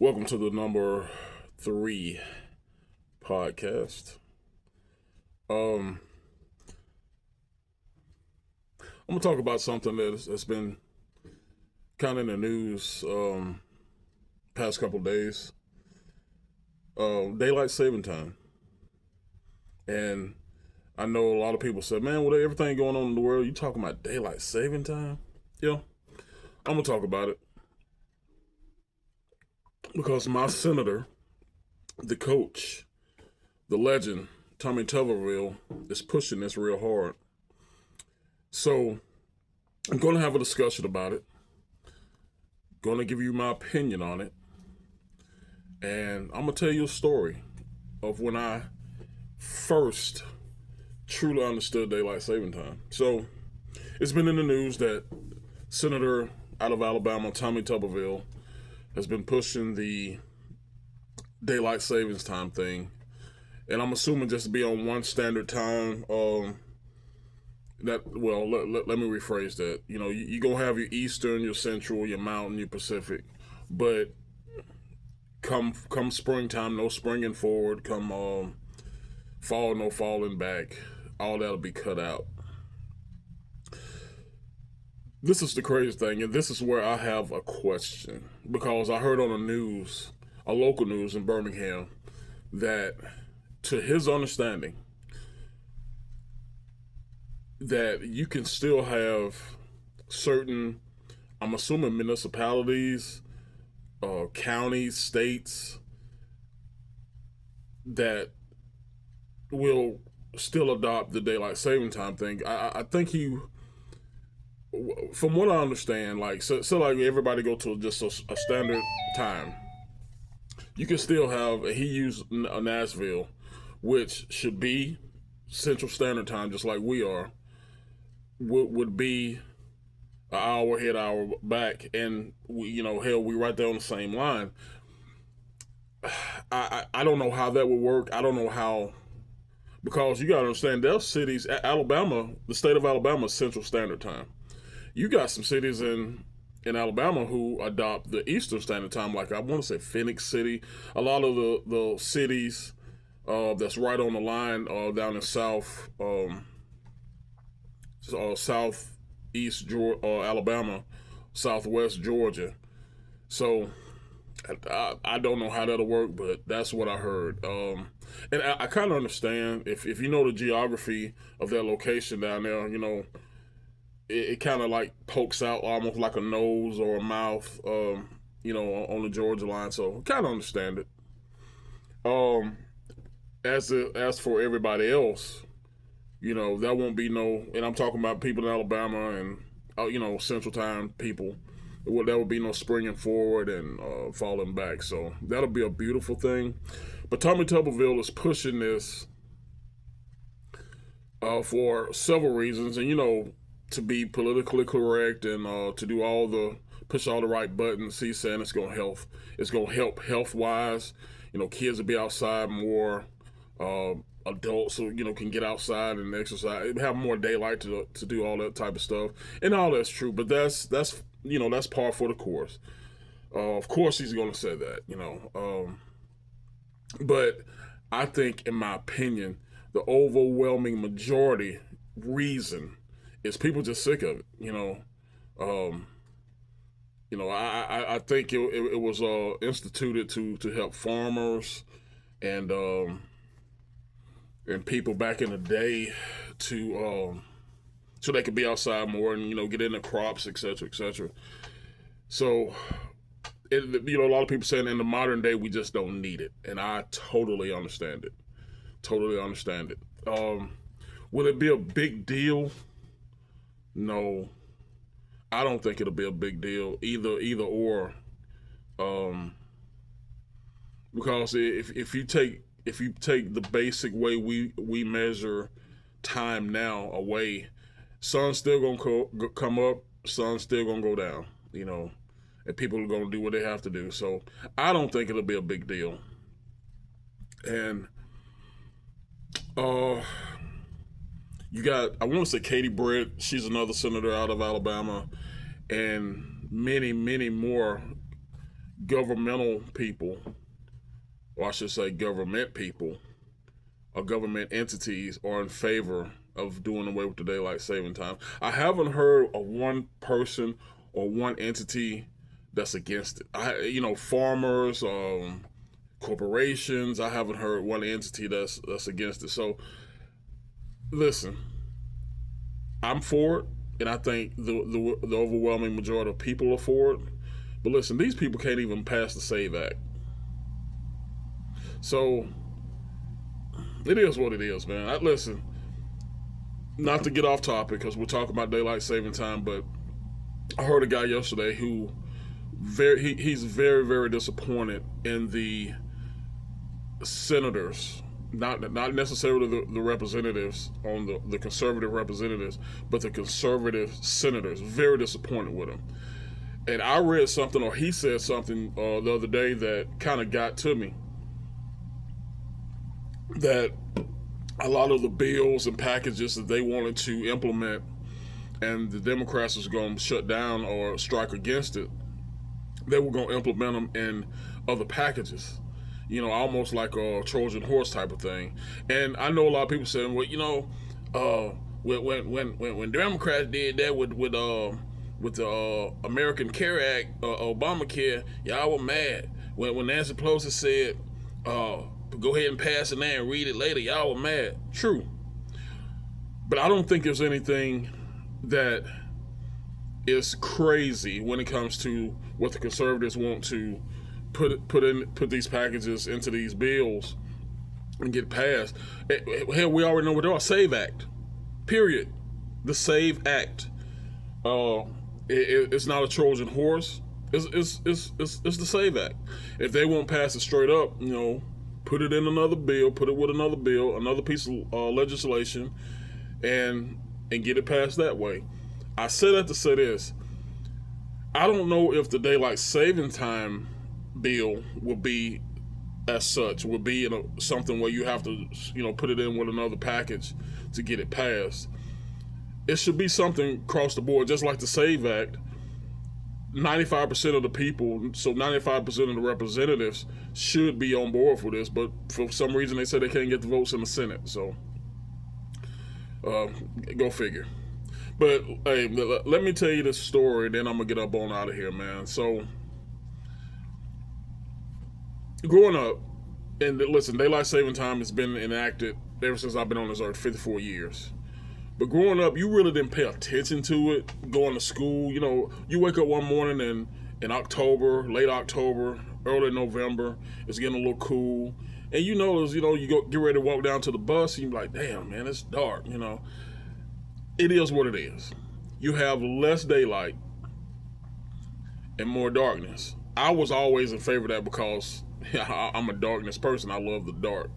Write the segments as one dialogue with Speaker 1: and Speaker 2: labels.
Speaker 1: Welcome to the number 3 podcast. Um, I'm gonna talk about something that's been kind of in the news past couple days. Daylight saving time, and I know a lot of people said, "Man, with everything going on in the world, you talking about daylight saving time?" Yeah, I'm gonna talk about it because my senator, the coach, the legend, Tommy Tuberville, is pushing this real hard. So I'm going to have a discussion about it. Going to give you my opinion on it. And I'm going to tell you a story of when I first truly understood daylight saving time. So it's been in the news that Senator out of Alabama, Tommy Tuberville, has been pushing the daylight savings time thing. And I'm assuming just to be on one standard time. Let me rephrase that. You gonna have your Eastern, your Central, your Mountain, your Pacific, but come springtime, no springing forward. Come fall, no falling back. All that'll be cut out. This is the crazy thing, and this is where I have a question because I heard on the news, a local news in Birmingham, that to his understanding, that you can still have certain, I'm assuming municipalities, counties, states that will still adopt the daylight saving time thing. I think from what I understand, like like everybody go to just a standard time. You can still have. He used Nashville, which should be Central Standard Time, just like we are. Would be an hour ahead, hour back, and we right there on the same line. I don't know how that would work. I don't know how, because you got to understand there's cities. Alabama, the state of Alabama, is Central Standard Time. You got some cities in Alabama who adopt the Eastern Standard Time, like I want to say Phoenix City. A lot of the cities that's right on the line down in southeast Alabama, southwest Georgia. So I don't know how that'll work, but that's what I heard. And I kind of understand if you know the geography of that location down there. It kind of like pokes out almost like a nose or a mouth. On the Georgia line. So kind of understand it. Um, as for everybody else, that won't be no. And I'm talking about people in Alabama and Central Time people. There will be no springing forward and falling back. So that'll be a beautiful thing. But Tommy Tuberville is pushing this for several reasons, and to be politically correct and to do push all the right buttons. He's saying it's gonna help. It's gonna help health wise. Kids will be outside more. Adults can get outside and exercise, have more daylight to do all that type of stuff, and all that's true. But that's par for the course. Of course, he's going to say that. But I think, in my opinion, the overwhelming majority reason is people just sick of it. I think it was instituted to help farmers and people back in the day to so they could be outside more and get in the crops, etc., etc. So a lot of people saying in the modern day we just don't need it, and I totally understand it. Totally understand it. Will it be a big deal? No, I don't think it'll be a big deal either or. Because if you take the basic way we measure time now away, sun's still gonna come up, sun's still gonna go down, and people are gonna do what they have to do. So I don't think it'll be a big deal. And you got, I want to say Katie Britt, she's another senator out of Alabama, and many more governmental people, or I should say government people, or government entities are in favor of doing away with the daylight saving time. I haven't heard of one person or one entity that's against it. Farmers, corporations. I haven't heard one entity that's against it. So, listen, I'm for it, and I think the overwhelming majority of people are for it. But listen, these people can't even pass the SAVE Act. So it is what it is, man. Listen, not to get off topic because we're talking about daylight saving time, but I heard a guy yesterday who he's very, very disappointed in the senators, not necessarily the representatives on the conservative representatives, but the conservative senators. Very disappointed with them. And I read something, or he said something the other day that kind of got to me. That a lot of the bills and packages that they wanted to implement, and the Democrats was going to shut down or strike against it, they were going to implement them in other packages. Almost like a Trojan horse type of thing. And I know a lot of people saying, well, when Democrats did that with the American Care Act, Obamacare, y'all were mad. When Nancy Pelosi said, go ahead and pass it now and read it later, y'all were mad. True. But I don't think there's anything that is crazy when it comes to what the conservatives want to put these packages into these bills and get passed. Hell, we already know what they are. SAVE Act. Period. The SAVE Act. It's not a Trojan horse. It's the SAVE Act. If they won't pass it straight up, put it in another bill, put it with another bill, another piece of legislation, and get it passed that way. I say that to say this. I don't know if the daylight saving time bill will be as such, will be something where you have to, put it in with another package to get it passed. It should be something across the board, just like the SAVE Act. 95% of the people, so 95% of the representatives should be on board for this, but for some reason they said they can't get the votes in the Senate. So, go figure. But hey, let me tell you this story, then I'm gonna get up on out of here, man. So, growing up, and listen, daylight saving time has been enacted ever since I've been on this earth, 54 years. But growing up, you really didn't pay attention to it. Going to school, you wake up one morning in October, late October, early November, it's getting a little cool, and you notice, you go get ready to walk down to the bus, and you're like, damn, man, it's dark. It is what it is. You have less daylight and more darkness. I was always in favor of that because I'm a darkness person. I love the dark.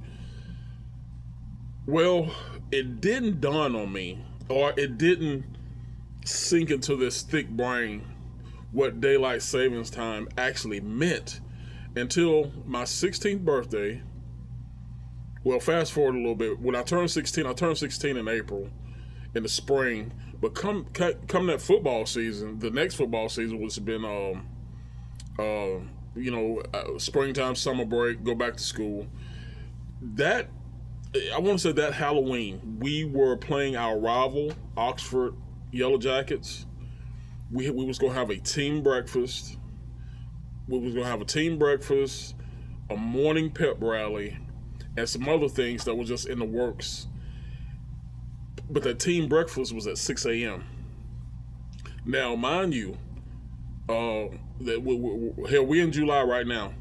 Speaker 1: Well, it didn't dawn on me, or it didn't sink into this thick brain what daylight savings time actually meant until my 16th birthday. Well, fast forward a little bit. When I turned 16 in April, in the spring. But come that football season, the next football season, which has been springtime, summer break, go back to school. That, I want to say that Halloween, we were playing our rival, Oxford Yellow Jackets. We was going to have a team breakfast. A morning pep rally, and some other things that were just in the works. But that team breakfast was at 6 a.m. Now, mind you, we're in July right now.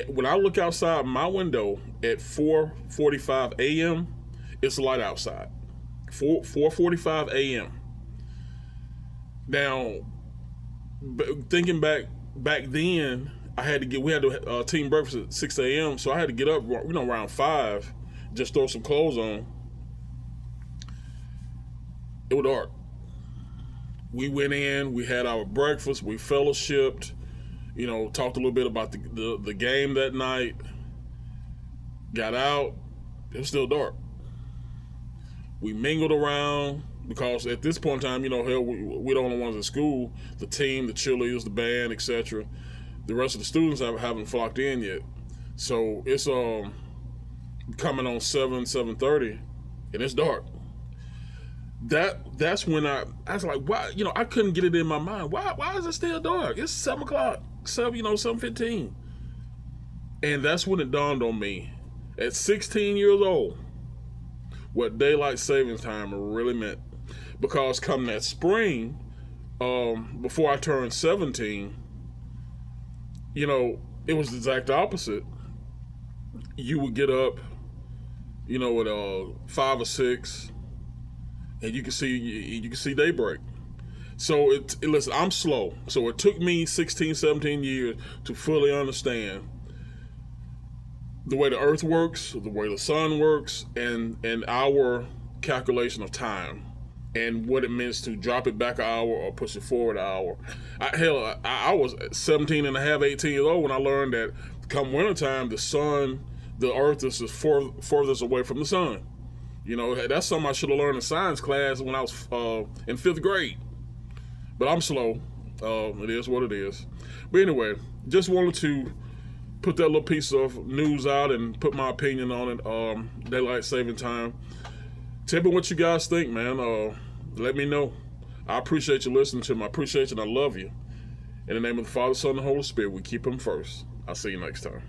Speaker 1: When I look outside my window at 4:45 a.m., it's light outside. 4:45 a.m. Now, thinking back then, we had to team breakfast at 6 a.m., so I had to get up, around 5, just throw some clothes on. It was dark. We went in, we had our breakfast, we fellowshipped, talked a little bit about the game that night, got out, it was still dark. We mingled around, because at this point in time, we're the only ones in school, the team, the cheerleaders, the band, etc. The rest of the students haven't flocked in yet. So it's coming on 7:30, and it's dark. That's when I was like, why? I couldn't get it in my mind. Why is it still dark? It's 7:00, 7:15. And that's when it dawned on me, at 16 years old, what daylight savings time really meant. Because come that spring, before I turned 17, it was the exact opposite. You would get up, at 5 or 6, and you can see daybreak. So listen, I'm slow. So it took me 16, 17 years to fully understand the way the earth works, the way the sun works, and our calculation of time, and what it means to drop it back an hour or push it forward an hour. I was 17 and a half, 18 years old when I learned that come wintertime, the earth is furthest away from the sun. That's something I should have learned in science class when I was in 5th grade. But I'm slow. It is what it is. But anyway, just wanted to put that little piece of news out and put my opinion on it. Daylight saving time. Tell me what you guys think, man. Let me know. I appreciate you listening to me. I appreciate you and I love you. In the name of the Father, Son, and Holy Spirit, we keep him first. I'll see you next time.